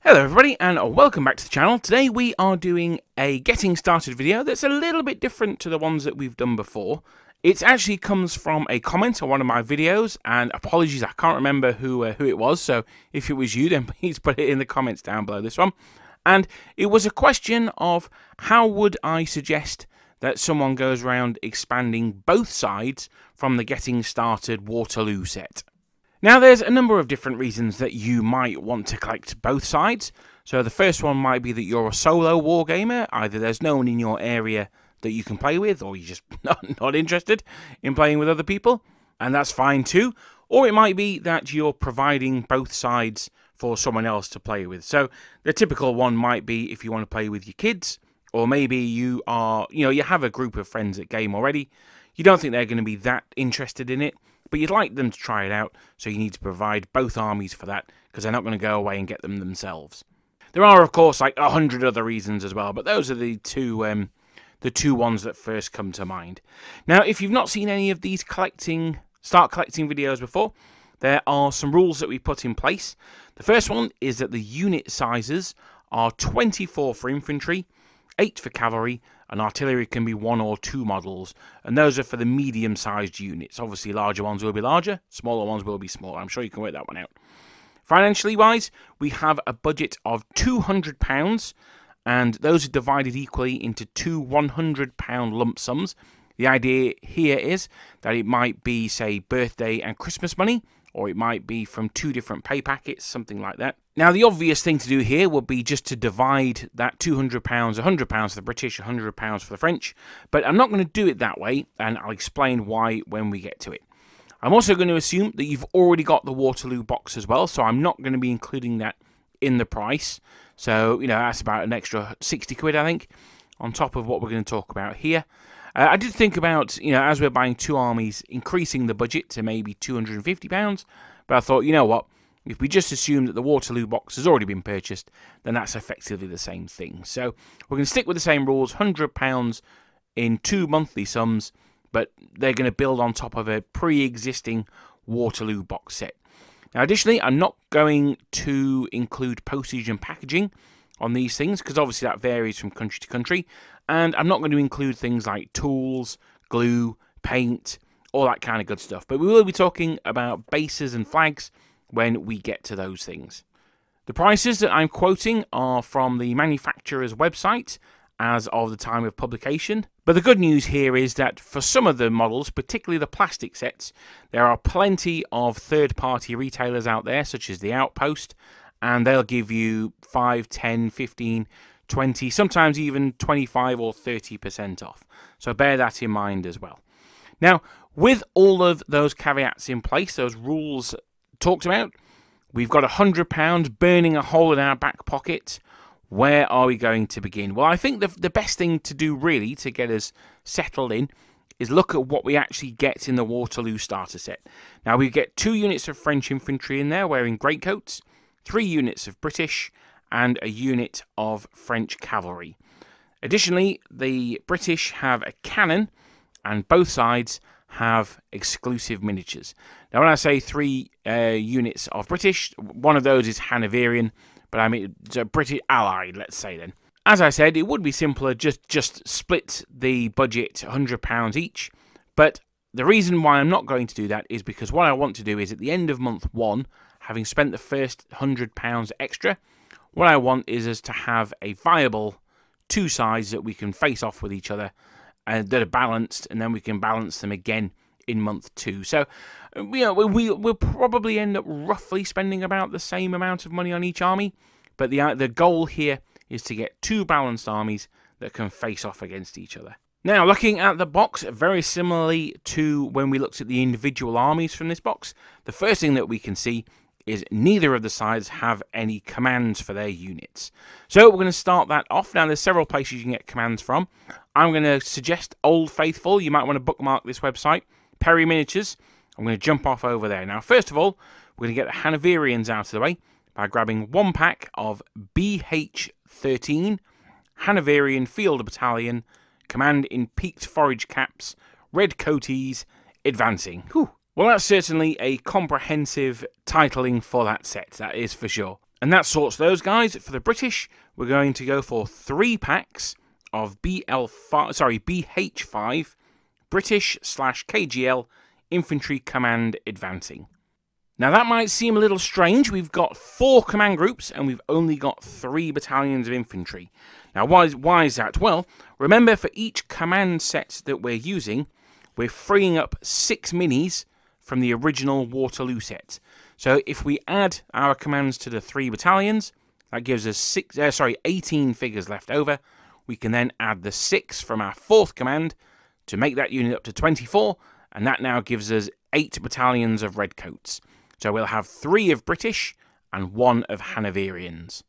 Hello everybody and welcome back to the channel. Today we are doing a getting started video that's a little bit different to the ones that we've done before. It actually comes from a comment on one of my videos, and apologies, I can't remember who it was, so if it was you then please put it in the comments down below this one. And it was a question of how would I suggest that someone goes around expanding both sides from the getting started Waterloo set. Now, there's a number of different reasons that you might want to collect both sides. So the first one might be that you're a solo wargamer. Either there's no one in your area that you can play with, or you're just not interested in playing with other people, and that's fine too. Or it might be that you're providing both sides for someone else to play with. So the typical one might be if you want to play with your kids, or maybe you are, you have a group of friends that game already. You don't think they're going to be that interested in it, but you'd like them to try it out, so you need to provide both armies for that, because they're not going to go away and get them themselves. There are, of course, like 100 other reasons as well, but those are the two ones that first come to mind. Now, if you've not seen any of these start collecting videos before, there are some rules that we put in place. The first one is that the unit sizes are 24 for infantry, 8 for cavalry, and artillery can be 1 or 2 models, and those are for the medium-sized units. Obviously, larger ones will be larger, smaller ones will be smaller. I'm sure you can work that one out. Financially wise, we have a budget of £200, and those are divided equally into two £100 lump sums. The idea here is that it might be, say, birthday and Christmas money, or it might be from 2 different pay packets, something like that. Now, the obvious thing to do here would be just to divide that £200, £100 for the British, £100 for the French, but I'm not going to do it that way, and I'll explain why when we get to it. I'm also going to assume that you've already got the Waterloo box as well, so I'm not going to be including that in the price. So, that's about an extra 60 quid, I think, on top of what we're going to talk about here. I did think about, as we're buying 2 armies, increasing the budget to maybe £250, but I thought, you know what, if we just assume that the Waterloo box has already been purchased, then that's effectively the same thing. So we're going to stick with the same rules, £100 in 2 monthly sums, but they're going to build on top of a pre-existing Waterloo box set. Now, additionally, I'm not going to include postage and packaging on these things, because obviously that varies from country to country, and I'm not going to include things like tools, glue, paint, all that kind of good stuff, but we will be talking about bases and flags when we get to those things. The prices that I'm quoting are from the manufacturer's website as of the time of publication, but the good news here is that for some of the models, particularly the plastic sets, there are plenty of third-party retailers out there, such as the Outpost, and they'll give you 5, 10, 15, 20, sometimes even 25 or 30% off. So bear that in mind as well. Now, with all of those caveats in place, those rules talked about, we've got £100 burning a hole in our back pocket. Where are we going to begin? Well, I think the best thing to do really to get us settled in is look at what we actually get in the Waterloo starter set. Now, we get 2 units of French infantry in there wearing greatcoats, 3 units of British, and a unit of French cavalry. Additionally, the British have a cannon, and both sides have exclusive miniatures. Now, when I say 3 units of British, one of those is Hanoverian, but I mean it's a British allied, let's say then. As I said, it would be simpler just split the budget £100 each, but the reason why I'm not going to do that is because what I want to do is at the end of month 1, having spent the first £100 extra, what I want is us to have a viable 2 sides that we can face off with each other and that are balanced, and then we can balance them again in month 2. So, we'll probably end up roughly spending about the same amount of money on each army, but the goal here is to get 2 balanced armies that can face off against each other. Now, looking at the box, very similarly to when we looked at the individual armies from this box, the first thing that we can see is neither of the sides have any commands for their units. So we're going to start that off. Now, there's several places you can get commands from. I'm going to suggest Old Faithful. You might want to bookmark this website. Perry Miniatures. I'm going to jump off over there. Now, first of all, we're going to get the Hanoverians out of the way by grabbing 1 pack of BH13 Hanoverian Field Battalion, Command in Peaked Forage Caps, Red Coatees, Advancing. Whew. Well, that's certainly a comprehensive titling for that set, that is for sure. And that sorts those guys. For the British, we're going to go for 3 packs of BH5 British/KGL Infantry Command Advancing. Now that might seem a little strange. We've got 4 command groups and we've only got 3 battalions of infantry. Now why is that? Well, remember, for each command set that we're using, we're freeing up 6 minis from the original Waterloo set. So if we add our commands to the 3 battalions, that gives us 18 figures left over. We can then add the 6 from our 4th command to make that unit up to 24, and that now gives us 8 battalions of Redcoats. So we'll have 3 of British and 1 of Hanoverians.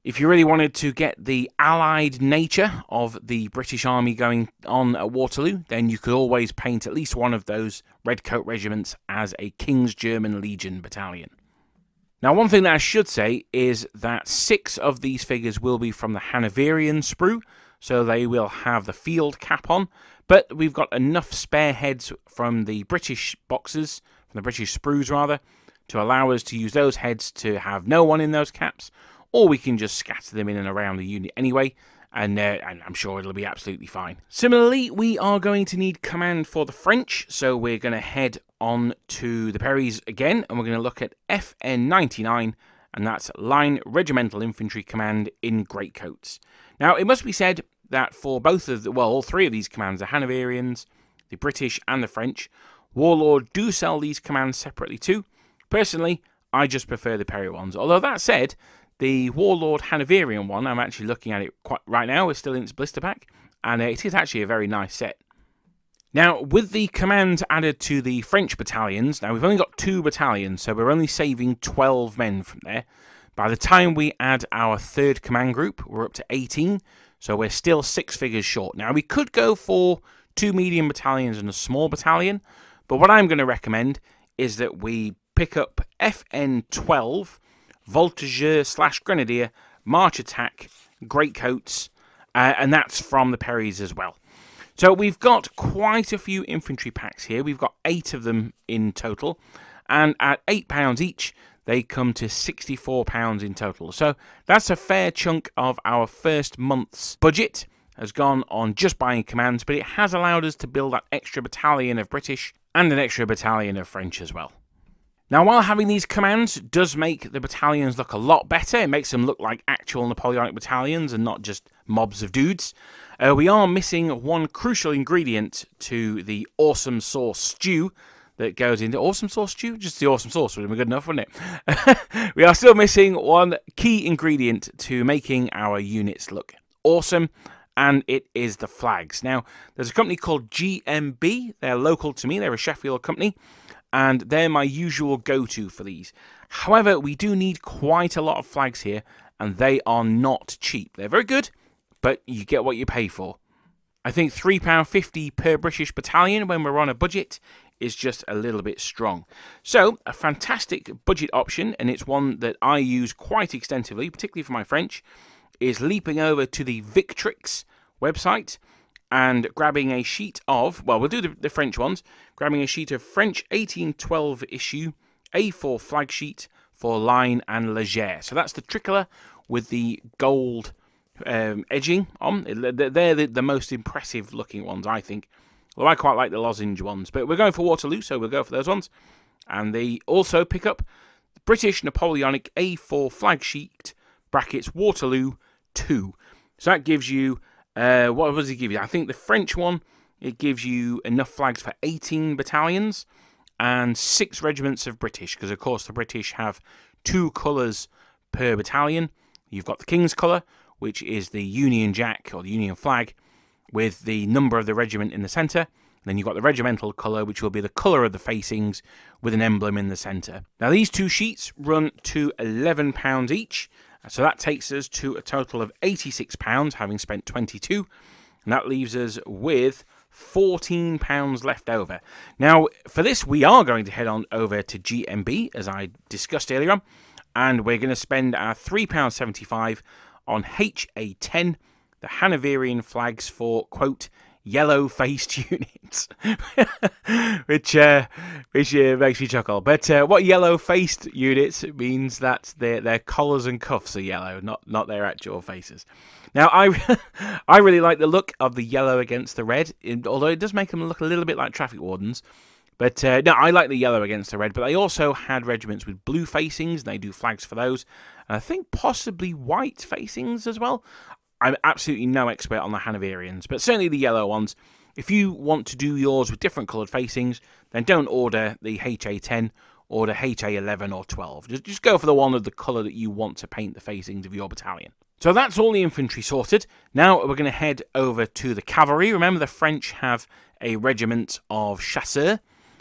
If you really wanted to get the allied nature of the British Army going on at Waterloo, then you could always paint at least one of those Redcoat regiments as a King's German Legion battalion. Now, one thing that I should say is that 6 of these figures will be from the Hanoverian sprue, so they will have the field cap on, but we've got enough spare heads from the British boxes, from the British sprues rather, to allow us to use those heads to have no one in those caps, or we can just scatter them in and around the unit anyway, and I'm sure it'll be absolutely fine. Similarly, we are going to need command for the French, so we're going to head on to the Perrys again, and we're going to look at FN99, and that's Line Regimental Infantry Command in Greatcoats. Now, it must be said that for both of the, well, all 3 of these commands, the Hanoverians, the British, and the French, Warlord do sell these commands separately too. Personally, I just prefer the Perry ones. Although that said, the Warlord Hanoverian one, I'm actually looking at it quite right now, it's still in its blister pack, and it is actually a very nice set. Now, with the commands added to the French battalions, now we've only got 2 battalions, so we're only saving 12 men from there. By the time we add our 3rd command group, we're up to 18, so we're still 6 figures short. Now, we could go for 2 medium battalions and a small battalion, but what I'm going to recommend is that we pick up FN12, Voltigeur/Grenadier, March Attack, Greatcoats, and that's from the Perrys as well. So we've got quite a few infantry packs here. We've got 8 of them in total, and at £8 each, they come to £64 in total. So that's a fair chunk of our first month's budget has gone on just buying commands, but it has allowed us to build that extra battalion of British and an extra battalion of French as well. Now, while having these commands does make the battalions look a lot better, it makes them look like actual Napoleonic battalions and not just mobs of dudes, we are missing one crucial ingredient to the awesome sauce stew that goes into awesome sauce stew. Just the awesome sauce would have been good enough, wouldn't it? We are still missing one key ingredient to making our units look awesome, and it is the flags. Now, there's a company called GMB. They're local to me. They're a Sheffield company, and they're my usual go-to for these. However, we do need quite a lot of flags here, and they are not cheap. They're very good, but you get what you pay for. I think £3.50 per British battalion when we're on a budget is just a little bit strong. So, a fantastic budget option, and it's one that I use quite extensively, particularly for my French, is leaping over to the Victrix website and grabbing a sheet of, well, we'll do the French ones, grabbing a sheet of French 1812 issue A4 flag sheet for Line and Leger. So that's the tricolour with the gold edging on. They're the most impressive looking ones, I think. Well, I quite like the lozenge ones, but we're going for Waterloo, so we'll go for those ones. And they also pick up the British Napoleonic A4 flag sheet, brackets Waterloo 2. So that gives you, what does it give you? I think the French one, it gives you enough flags for 18 battalions and 6 regiments of British, because of course the British have 2 colours per battalion. You've got the King's colour, which is the Union Jack or the Union flag, with the number of the regiment in the centre. Then you've got the regimental colour, which will be the colour of the facings with an emblem in the centre. Now these 2 sheets run to £11 each, so that takes us to a total of £86, having spent £22, and that leaves us with £14 left over. Now for this we are going to head on over to GMB, as I discussed earlier on, and we're going to spend our £3.75 on HA10, the Hanoverian flags for, quote, yellow-faced units, which makes me chuckle. But what yellow-faced units means that their collars and cuffs are yellow, not their actual faces. Now, I really like the look of the yellow against the red, although it does make them look a little bit like traffic wardens. But no, I like the yellow against the red, but they also had regiments with blue facings, and they do flags for those. And I think possibly white facings as well. I'm absolutely no expert on the Hanoverians, but certainly the yellow ones. If you want to do yours with different coloured facings, then don't order the HA10, order HA11 or 12. Just go for the one of the colour that you want to paint the facings of your battalion. So that's all the infantry sorted. Now we're going to head over to the cavalry. Remember, the French have a regiment of chasseurs.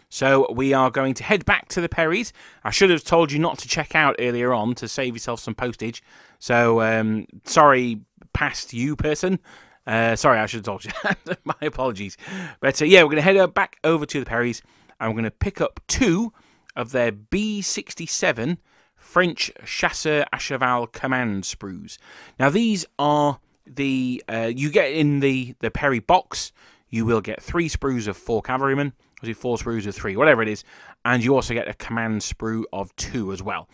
So we are going to head back to the Perrys. I should have told you not to check out earlier on to save yourself some postage. So, sorry, past you person. Sorry, I should have told you that. My apologies. But yeah, we're going to head back over to the Perrys, and we're going to pick up 2 of their B67 French Chasseur à Cheval command sprues. Now, these are the... you get in the Perry box, you will get 3 sprues of 4 cavalrymen, 4 sprues of 3, whatever it is, and you also get a command sprue of 2 as well.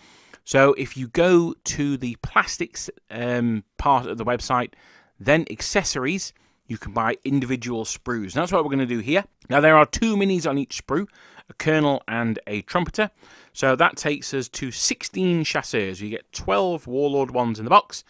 So if you go to the plastics part of the website, then accessories, you can buy individual sprues. And that's what we're going to do here. Now, there are 2 minis on each sprue, a colonel and a trumpeter. So that takes us to 16 chasseurs. You get 12 warlord ones in the box.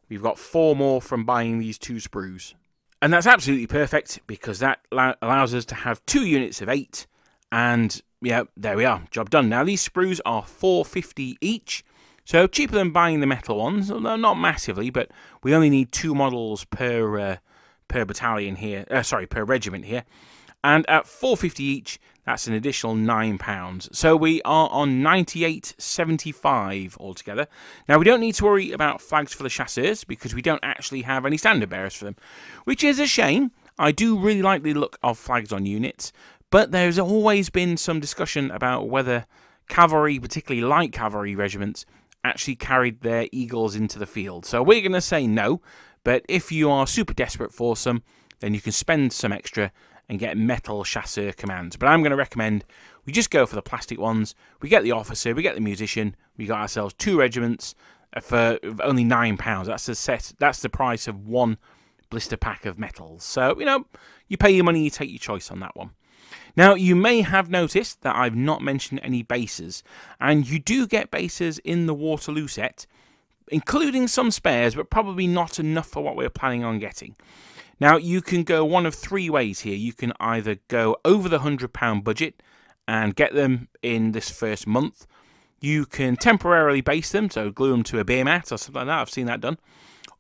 We've got 4 more from buying these 2 sprues. And that's absolutely perfect, because that allows us to have 2 units of 8. And yeah, there we are, job done. Now, these sprues are $4.50 each, so cheaper than buying the metal ones. Not massively, but we only need 2 models per battalion here. Per regiment here. And at $4.50 each, that's an additional £9. So we are on $98.75 altogether. Now, we don't need to worry about flags for the chasseurs, because we don't actually have any standard bearers for them, which is a shame. I do really like the look of flags on units, but there's always been some discussion about whether cavalry, particularly light cavalry regiments, actually carried their eagles into the field. So we're going to say no, but if you are super desperate for some, then you can spend some extra and get metal chasseur commands. But I'm going to recommend we just go for the plastic ones. We get the officer, we get the musician, we got ourselves 2 regiments for only £9. That's the set. That's the price of 1 blister pack of metals. So, you know, you pay your money, you take your choice on that one. Now, you may have noticed that I've not mentioned any bases, and you do get bases in the Waterloo set, including some spares, but probably not enough for what we're planning on getting. Now, you can go one of 3 ways here. You can either go over the £100 budget and get them in this first month. You can temporarily base them, so glue them to a beer mat or something like that. I've seen that done.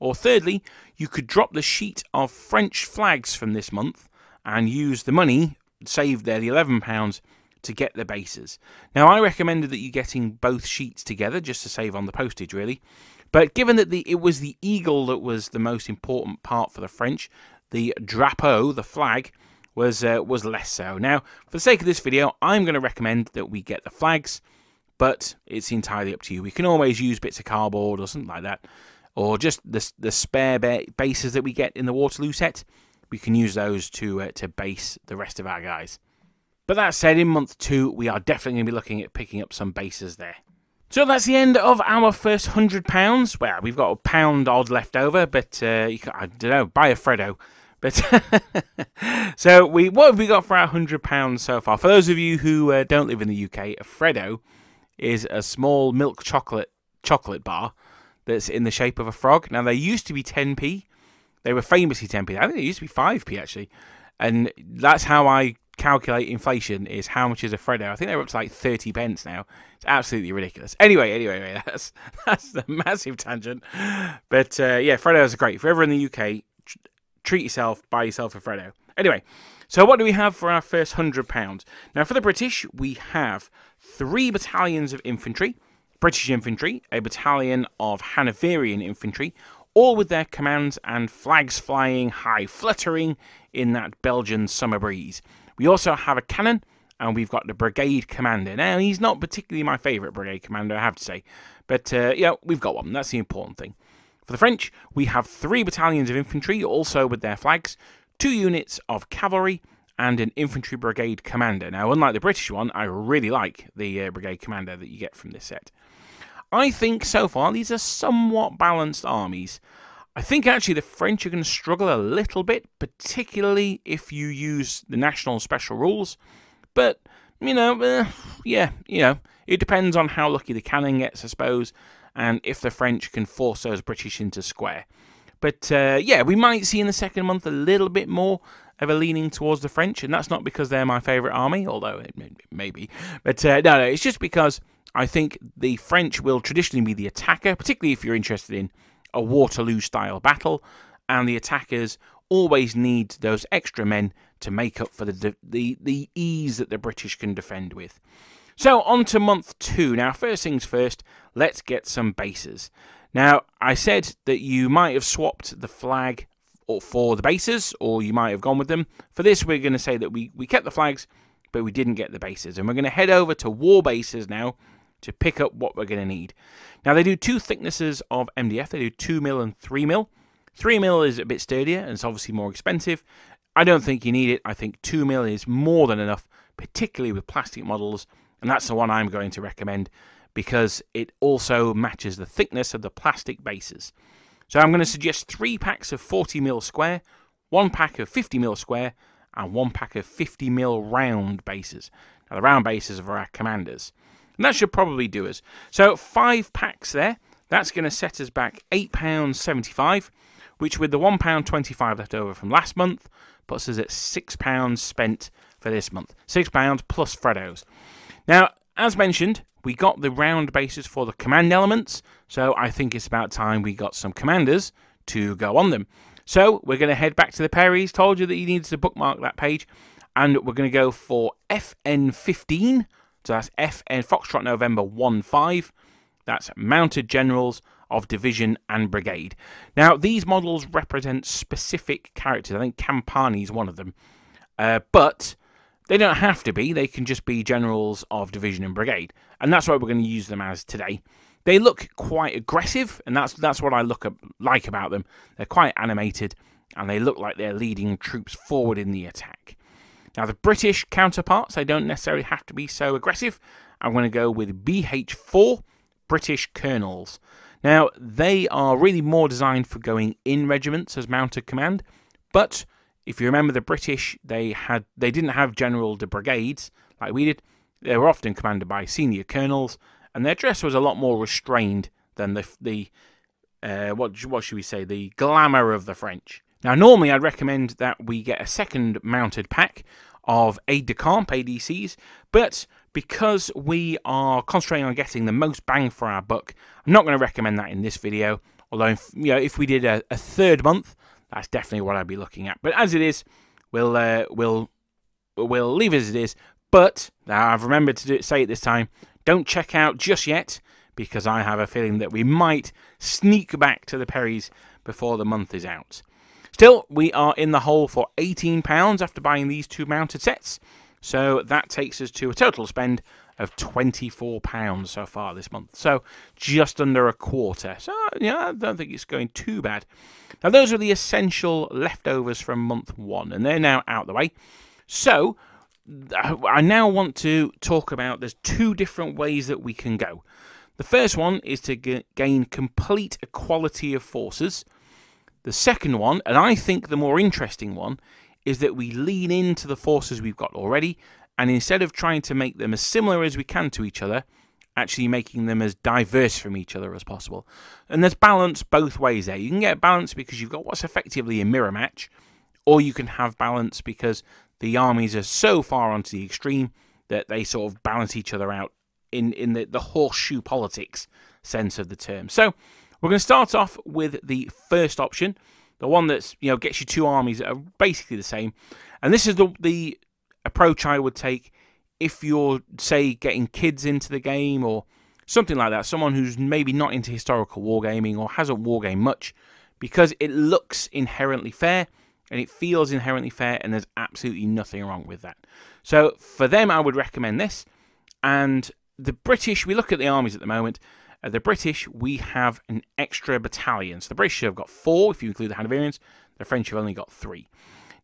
Or thirdly, you could drop the sheet of French flags from this month and use the money saved there, the £11, to get the bases. Now, I recommended that you're getting both sheets together just to save on the postage, really. But given that it was the eagle that was the most important part for the French, the drapeau, the flag, was less so. Now, for the sake of this video, I'm going to recommend that we get the flags, but it's entirely up to you. We can always use bits of cardboard or something like that, or just the spare bases that we get in the Waterloo set. We can use those to base the rest of our guys. But that said, in month 2, we are definitely going to be looking at picking up some bases there. So that's the end of our first £100. Well, we've got £1 odd left over, but I don't know, buy a Freddo. But so what have we got for our £100 so far? For those of you who don't live in the UK, a Freddo is a small milk chocolate bar that's in the shape of a frog. Now, they used to be 10p. They were famously 10p. I think they used to be 5p, actually. And that's how I calculate inflation, is how much is a Freddo. I think they're up to like 30 pence now. It's absolutely ridiculous. Anyway, that's a massive tangent. But yeah, Freddos are great. If you're ever in the UK, treat yourself, buy yourself a Freddo. Anyway, so what do we have for our first £100? Now, for the British, we have 3 battalions of infantry, British infantry, a battalion of Hanoverian infantry, all with their commands and flags flying high, fluttering in that Belgian summer breeze. We also have a cannon, and we've got the brigade commander. Now, he's not particularly my favourite brigade commander, I have to say, but yeah, we've got one. That's the important thing. For the French, we have 3 battalions of infantry, also with their flags, 2 units of cavalry, and an infantry brigade commander. Now, unlike the British one, I really like the brigade commander that you get from this set. I think so far these are somewhat balanced armies. I think actually the French are going to struggle a little bit, particularly if you use the national special rules. But, yeah, it depends on how lucky the cannon gets, I suppose, and if the French can force those British into square. But, yeah, we might see in the second month a little bit more of a leaning towards the French, and that's not because they're my favourite army, although it may be. But, no, it's just because I think the French will traditionally be the attacker, particularly if you're interested in a Waterloo-style battle, and the attackers always need those extra men to make up for the ease that the British can defend with. So, on to month 2. Now, first things first, let's get some bases. Now, I said that you might have swapped the flag for the bases, or you might have gone with them. For this, we're going to say that we kept the flags, but we didn't get the bases. And we're going to head over to war bases now to pick up what we're going to need. Now, they do 2 thicknesses of MDF. They do 2mm and 3mm. 3mm is a bit sturdier, and it's obviously more expensive. I don't think you need it. I think 2mm is more than enough, particularly with plastic models, and that's the one I'm going to recommend because it also matches the thickness of the plastic bases. So I'm going to suggest 3 packs of 40mm square, 1 pack of 50mm square, and 1 pack of 50mm round bases. Now, the round bases are for our commanders. And that should probably do us. So 5 packs there. That's going to set us back £8.75, which with the £1.25 left over from last month, puts us at £6 spent for this month. £6 plus Freddos. Now, as mentioned, we got the round bases for the command elements, so I think it's about time we got some commanders to go on them. So we're going to head back to the Perrys. Told you that you needed to bookmark that page, and we're going to go for FN15. So that's FN Foxtrot November 15. That's Mounted Generals of Division and Brigade. Now, these models represent specific characters. I think Campani is one of them. But they don't have to be. They can just be Generals of Division and Brigade. And that's what we're going to use them as today. They look quite aggressive, and that's what I like about them. They're quite animated, and they look like they're leading troops forward in the attack. Now, the British counterparts, they don't necessarily have to be so aggressive. I'm going to go with BH4, British Colonels. Now, they are really more designed for going in regiments as mounted command, but if you remember the British, they didn't have general de brigades like we did. They were often commanded by senior colonels, and their dress was a lot more restrained than what should we say, the glamour of the French. Now, normally I'd recommend that we get a second mounted pack of aide-de-camp, ADCs, but because we are concentrating on getting the most bang for our buck, I'm not going to recommend that in this video, although if we did a third month, that's definitely what I'd be looking at. But as it is, we'll leave it as it is, but I've remembered to say it this time, don't check out just yet, because I have a feeling that we might sneak back to the Perrys before the month is out. Still, we are in the hole for £18 after buying these 2 mounted sets. So that takes us to a total spend of £24 so far this month. So just under a quarter. So, yeah, I don't think it's going too bad. Now, those are the essential leftovers from month 1, and they're now out the way. So I now want to talk about there's 2 different ways that we can go. The first one is to gain complete equality of forces. The second one, and I think the more interesting one, is that we lean into the forces we've got already, and instead of trying to make them as similar as we can to each other, actually making them as diverse from each other as possible. And there's balance both ways there. You can get balance because you've got what's effectively a mirror match, or you can have balance because the armies are so far onto the extreme that they sort of balance each other out in the horseshoe politics sense of the term. So we're going to start off with the first option, the one that's gets you 2 armies that are basically the same, and this is the approach I would take if you're, say, getting kids into the game or something like that, someone who's maybe not into historical wargaming or hasn't wargamed much, because it looks inherently fair and it feels inherently fair, and there's absolutely nothing wrong with that. So for them, I would recommend this. And the British, we look at the armies at the moment. The British, we have an extra battalion. So the British have got 4, if you include the Hanoverians. The French have only got 3.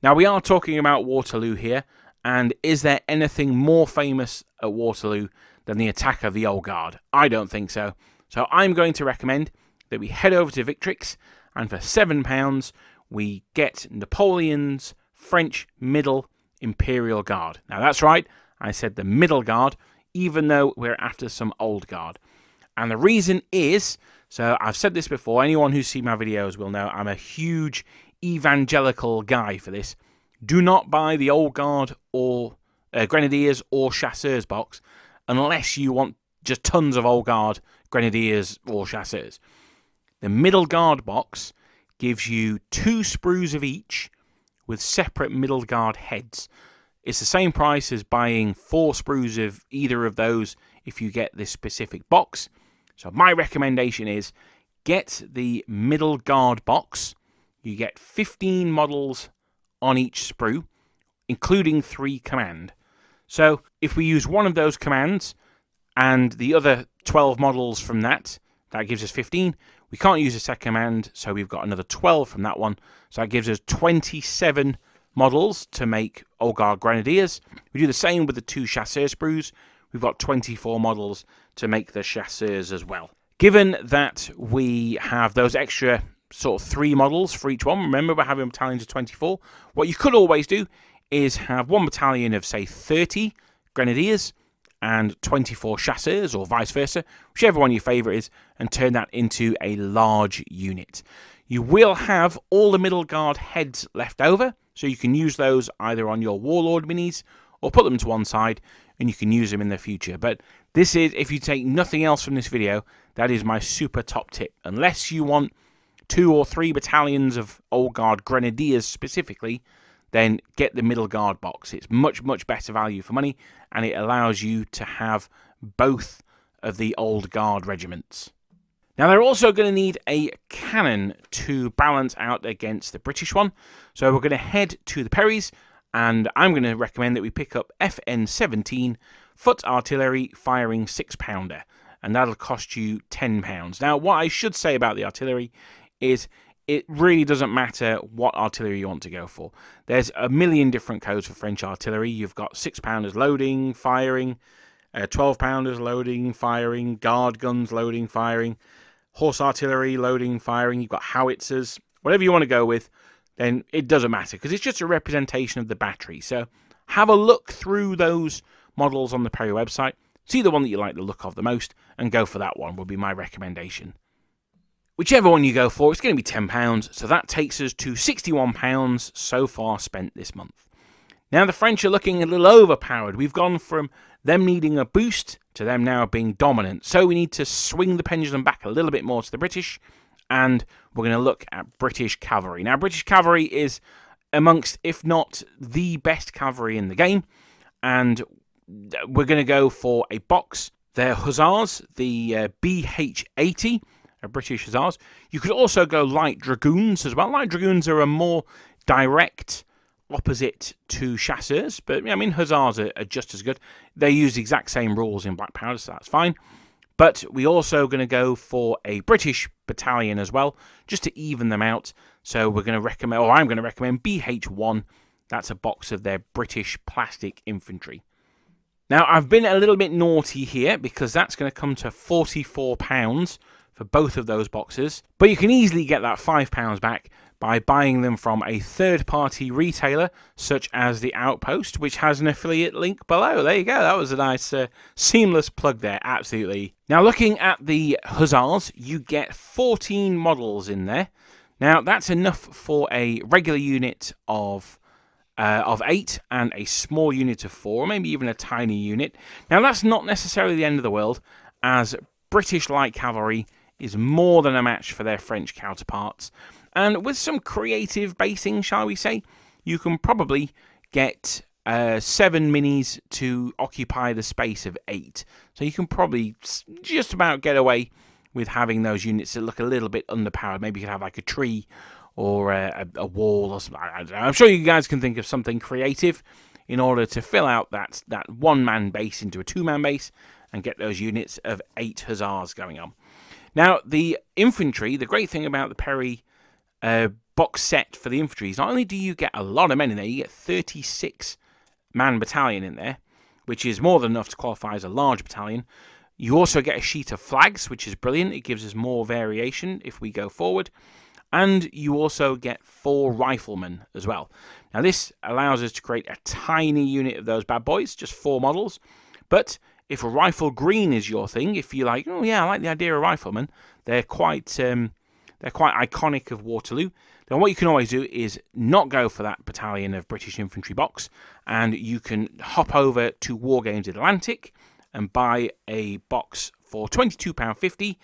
Now, we are talking about Waterloo here, and is there anything more famous at Waterloo than the attack of the Old Guard? I don't think so. So I'm going to recommend that we head over to Victrix, and for £7, we get Napoleon's French Middle Imperial Guard. Now, that's right, I said the Middle Guard, even though we're after some Old Guard. And the reason is, so I've said this before, anyone who's seen my videos will know I'm a huge evangelical guy for this. Do not buy the Old Guard or Grenadiers or Chasseurs box unless you want just tons of Old Guard, Grenadiers or Chasseurs. The Middle Guard box gives you 2 sprues of each with separate Middle Guard heads. It's the same price as buying 4 sprues of either of those if you get this specific box. So my recommendation is get the Middle Guard box. You get 15 models on each sprue, including 3 command. So if we use one of those commands and the other 12 models from that gives us 15. We can't use a second command, so we've got another 12 from that one. So that gives us 27 models to make Old Guard Grenadiers. We do the same with the 2 Chasseur sprues. We've got 24 models to make the Chasseurs as well. Given that we have those extra sort of 3 models for each one, remember we're having battalions of 24, what you could always do is have 1 battalion of, say, 30 Grenadiers and 24 Chasseurs, or vice versa, whichever one your favourite is, and turn that into a large unit. You will have all the Middle Guard heads left over, so you can use those either on your Warlord minis or put them to one side and you can use them in the future. But this is, if you take nothing else from this video, that is my super top tip. Unless you want 2 or 3 battalions of Old Guard Grenadiers specifically, then get the Middle Guard box. It's much, much better value for money, and it allows you to have both of the Old Guard regiments. Now, they're also going to need a cannon to balance out against the British one. So we're going to head to the Perrys, and I'm going to recommend that we pick up FN-17 foot artillery firing 6-pounder, and that'll cost you £10. Now, what I should say about the artillery is it really doesn't matter what artillery you want to go for. There's a million different codes for French artillery. You've got 6-pounders loading, firing, 12-pounders loading, firing, guard guns loading, firing, horse artillery loading, firing. You've got howitzers. Whatever you want to go with, then it doesn't matter because it's just a representation of the battery. So have a look through those models on the Perry website. See the one that you like the look of the most and go for that one would be my recommendation. Whichever one you go for, it's going to be £10, so that takes us to £61 so far spent this month. Now the French are looking a little overpowered. We've gone from them needing a boost to them now being dominant. So we need to swing the pendulum back a little bit more to the British, and we're going to look at British cavalry. Now British cavalry is amongst, if not the best cavalry in the game, and we're going to go for a box. They're Hussars, the BH-80. British Hussars. You could also go Light Dragoons as well. Light Dragoons are a more direct opposite to Chasseurs, but I mean Hussars are just as good. They use the exact same rules in Black Powder, so that's fine. But we're also going to go for a British battalion as well, just to even them out. So we're going to recommend, or I'm going to recommend BH-1. That's a box of their British plastic infantry. Now I've been a little bit naughty here because that's going to come to £44 for both of those boxes, but you can easily get that £5 back by buying them from a third-party retailer such as The Outpost, which has an affiliate link below. There you go, that was a nice seamless plug there, absolutely. Now looking at the Hussars, you get 14 models in there. Now that's enough for a regular unit of 8 and a small unit of 4, or maybe even a tiny unit. Now that's not necessarily the end of the world, as British light cavalry is more than a match for their French counterparts. And with some creative basing, shall we say, you can probably get 7 minis to occupy the space of 8. So you can probably just about get away with having those units that look a little bit underpowered. Maybe you could have like a tree or a wall or something. I don't know. I'm sure you guys can think of something creative in order to fill out that one-man base into a 2-man base and get those units of 8 Hussars going on. Now, the infantry, the great thing about the Perry box set for the infantry, not only do you get a lot of men in there, you get 36-man battalion in there, which is more than enough to qualify as a large battalion. You also get a sheet of flags, which is brilliant. It gives us more variation if we go forward. And you also get 4 riflemen as well. Now this allows us to create a tiny unit of those bad boys, just 4 models. But if a rifle green is your thing, if you're like, oh yeah, I like the idea of riflemen, they're quite iconic of Waterloo, then what you can always do is not go for that battalion of British infantry box, and you can hop over to Wargames Atlantic and buy a box for £22.50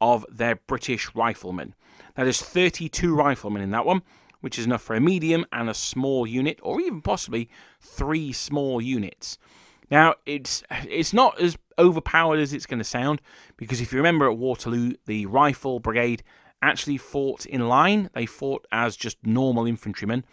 of their British riflemen. Now there's 32 riflemen in that one, which is enough for a medium and a small unit, or even possibly 3 small units. Now, it's not as overpowered as it's going to sound, because if you remember at Waterloo, the rifle brigade actually fought in line. They fought as just normal infantrymen,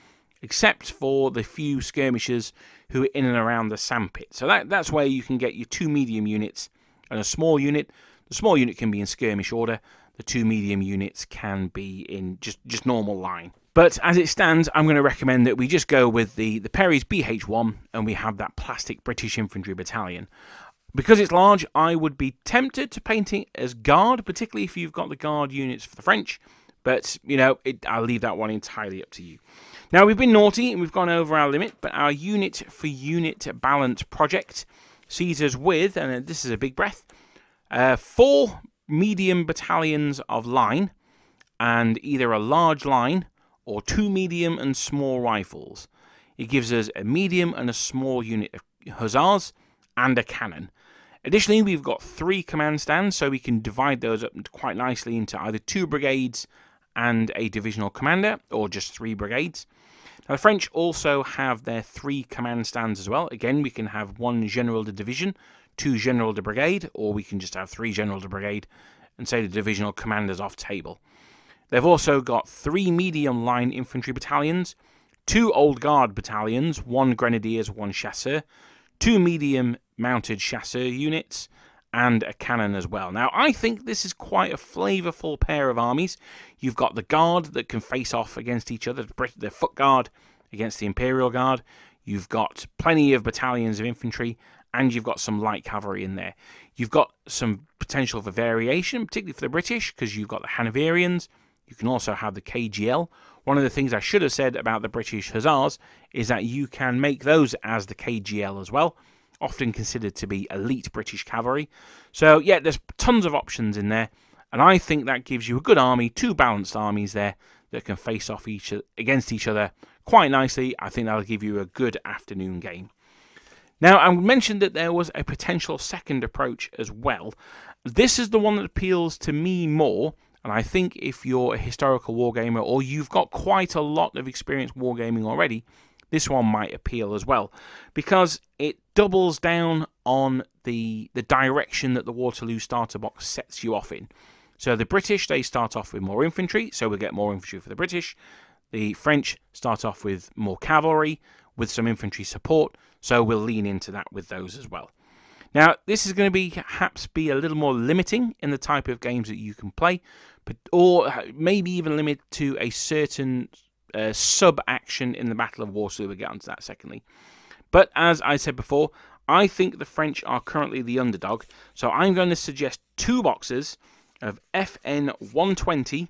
except for the few skirmishers who are in and around the sandpit. So that's where you can get your 2 medium units and a small unit. The small unit can be in skirmish order. The 2 medium units can be in just normal line. But as it stands, I'm going to recommend that we just go with the Perry's BH1 and we have that plastic British infantry battalion. Because it's large, I would be tempted to paint it as Guard, particularly if you've got the Guard units for the French. But, you know, I'll leave that one entirely up to you. Now, we've been naughty and we've gone over our limit, but our unit for unit balance project sees us with, and this is a big breath, 4 medium battalions of line, and either a large line or 2 medium and small rifles. It gives us a medium and a small unit of hussars and a cannon. Additionally, we've got 3 command stands, so we can divide those up quite nicely into either 2 brigades and a divisional commander, or just 3 brigades. Now, the French also have their 3 command stands as well. Again, we can have 1 general de division, 2 general de brigade, or we can just have 3 general de brigade and say the divisional commander's off table. They've also got 3 medium line infantry battalions, 2 old guard battalions, 1 grenadiers, 1 chasseur, 2 medium mounted chasseur units, and a cannon as well. Now, I think this is quite a flavourful pair of armies. You've got the Guard that can face off against each other, the Foot Guard against the Imperial Guard. You've got plenty of battalions of infantry, and you've got some light cavalry in there. You've got some potential for variation, particularly for the British, because you've got the Hanoverians. You can also have the KGL. One of the things I should have said about the British Hussars is that you can make those as the KGL as well, often considered to be elite British cavalry. So yeah, there's tons of options in there, and I think that gives you a good army, 2 balanced armies there that can face off against each other quite nicely. I think that'll give you a good afternoon game. Now, I mentioned that there was a potential second approach as well. This is the one that appeals to me more, and I think if you're a historical wargamer or you've got quite a lot of experience wargaming already, this one might appeal as well, because it doubles down on the direction that the Waterloo starter box sets you off in. So the British, they start off with more infantry, so we'll get more infantry for the British. The French start off with more cavalry, with some infantry support, so we'll lean into that with those as well. Now, this is going to perhaps be a little more limiting in the type of games that you can play, or maybe even limit to a certain sub-action in the Battle of Waterloo. We'll get onto that secondly. But as I said before, I think the French are currently the underdog, so I'm going to suggest 2 boxes of FN 120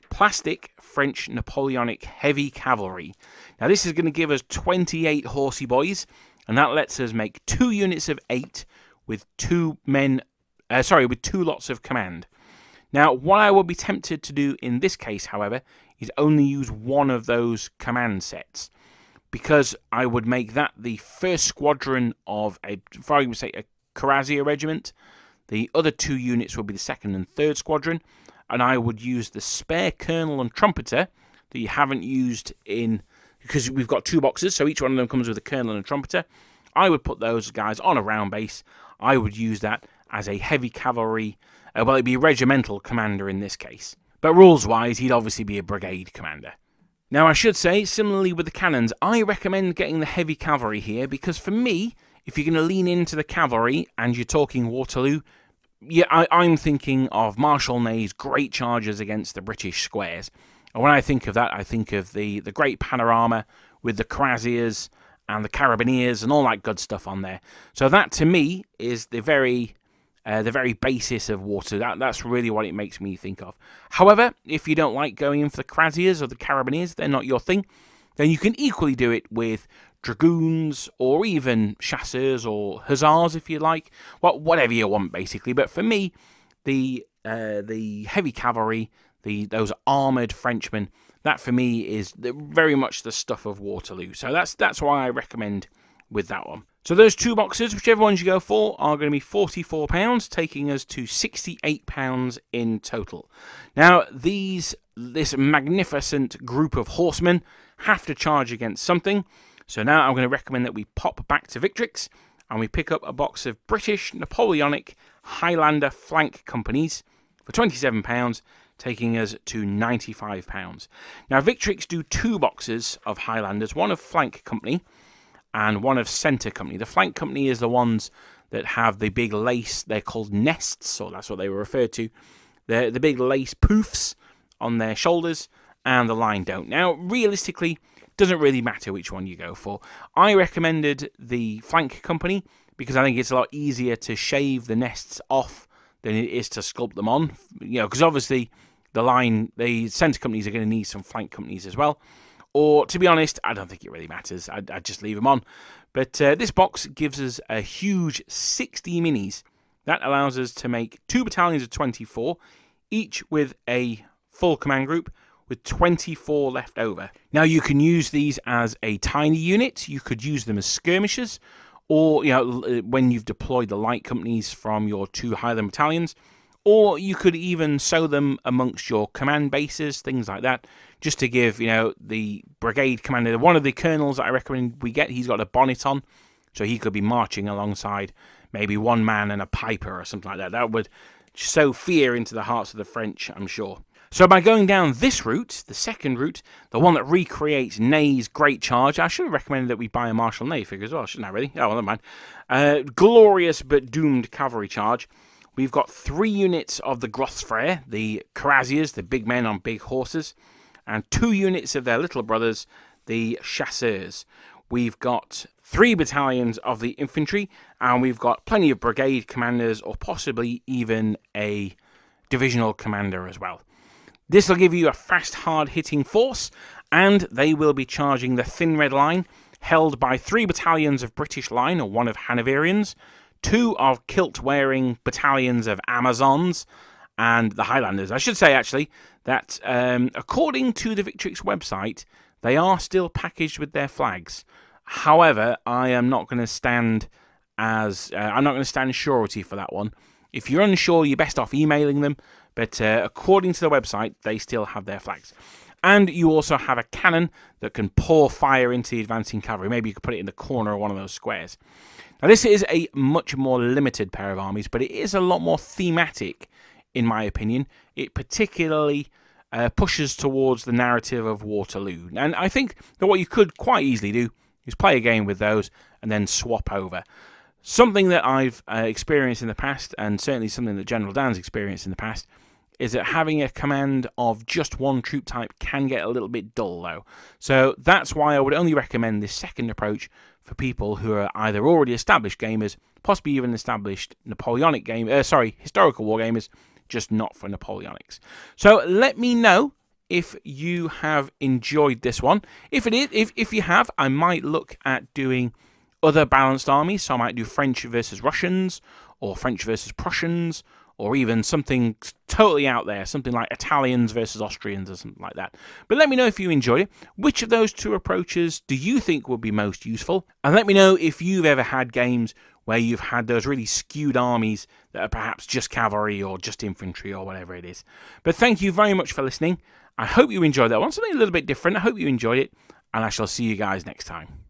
plastic French Napoleonic heavy cavalry. Now, this is going to give us 28 horsey boys, and that lets us make 2 units of 8 with 2 lots of command. Now, what I would be tempted to do in this case, however, is only use 1 of those command sets, because I would make that the first squadron of a cuirassier regiment. The other 2 units would be the 2nd and 3rd squadron, and I would use the spare colonel and trumpeter that you haven't used in, because we've got 2 boxes, so each one of them comes with a colonel and a trumpeter. I would put those guys on a round base. I would use that as a heavy cavalry, well, it'd be a regimental commander in this case. But rules-wise, he'd obviously be a brigade commander. Now, I should say, similarly with the cannons, I recommend getting the heavy cavalry here, because for me, if you're going to lean into the cavalry and you're talking Waterloo, yeah, I'm thinking of Marshal Ney's great charges against the British squares. And when I think of that, I think of the great panorama with the cuirassiers and the carabiniers and all that good stuff on there. So that, to me, is the very basis of Waterloo. That's really what it makes me think of. However, if you don't like going in for the cuirassiers or the carabiniers, they're not your thing, then you can equally do it with dragoons or even chasseurs or hussars if you like. Well, whatever you want, basically. But for me, the heavy cavalry, those armoured Frenchmen, that for me is very much the stuff of Waterloo. So that's why I recommend with that one. So those two boxes, whichever ones you go for, are going to be £44, taking us to £68 in total. Now, this magnificent group of horsemen have to charge against something. So now I'm going to recommend that we pop back to Victrix and we pick up a box of British Napoleonic Highlander flank companies for £27, taking us to £95. Now, Victrix do two boxes of Highlanders, one of flank company and one of centre company. The flank company is the ones that have the big lace. They're called nests, or that's what they were referred to. They're the big lace poofs on their shoulders, and the line don't. Now, realistically, it doesn't really matter which one you go for. I recommended the flank company because I think it's a lot easier to shave the nests off than it is to sculpt them on. You know, because obviously the centre companies are going to need some flank companies as well. Or, to be honest, I don't think it really matters. I'd just leave them on. But this box gives us a huge 60 minis. That allows us to make 2 battalions of 24, each with a full command group, with 24 left over. Now, you can use these as a tiny unit. You could use them as skirmishers. Or, you know, when you've deployed the light companies from your 2 Highland battalions. Or you could even sow them amongst your command bases, things like that, just to give, you know, the brigade commander, one of the colonels that I recommend we get, he's got a bonnet on, so he could be marching alongside maybe one man and a piper or something like that. That would sow fear into the hearts of the French, I'm sure. So by going down this route, the second route, the one that recreates Ney's Great Charge, I should have recommended that we buy a Marshal Ney figure as well, shouldn't I, really? Oh, well, never mind. Glorious but doomed cavalry charge. We've got 3 units of the Grossfrere, the cuirassiers, the big men on big horses, and 2 units of their little brothers, the chasseurs. We've got 3 battalions of the infantry, and we've got plenty of brigade commanders, or possibly even a divisional commander as well. This will give you a fast, hard-hitting force, and they will be charging the Thin Red Line, held by 3 battalions of British Line, or 1 of Hanoverians, 2 of kilt-wearing battalions of Amazons, and the Highlanders. I should say, actually, that according to the Victrix website, they are still packaged with their flags. However, I am not going to stand surety for that one. If you're unsure, you're best off emailing them, but according to the website, they still have their flags. And you also have a cannon that can pour fire into the advancing cavalry. Maybe you could put it in the corner of one of those squares. Now, this is a much more limited pair of armies, but it is a lot more thematic, in my opinion. It particularly pushes towards the narrative of Waterloo. And I think that what you could quite easily do is play a game with those and then swap over. Something that I've experienced in the past, and certainly something that General Dan's experienced in the past, is that having a command of just one troop type can get a little bit dull, though. So that's why I would only recommend this second approach for people who are either already established gamers, possibly even established Napoleonic historical war gamers, just not for Napoleonics. So let me know if you have enjoyed this one. If you have, I might look at doing other balanced armies. So I might do French versus Russians, or French versus Prussians, or even something totally out there, something like Italians versus Austrians or something like that. But let me know if you enjoyed it. Which of those 2 approaches do you think would be most useful? And let me know if you've ever had games where you've had those really skewed armies that are perhaps just cavalry or just infantry or whatever it is. But thank you very much for listening. I hope you enjoyed that one. Something a little bit different. I hope you enjoyed it, and I shall see you guys next time.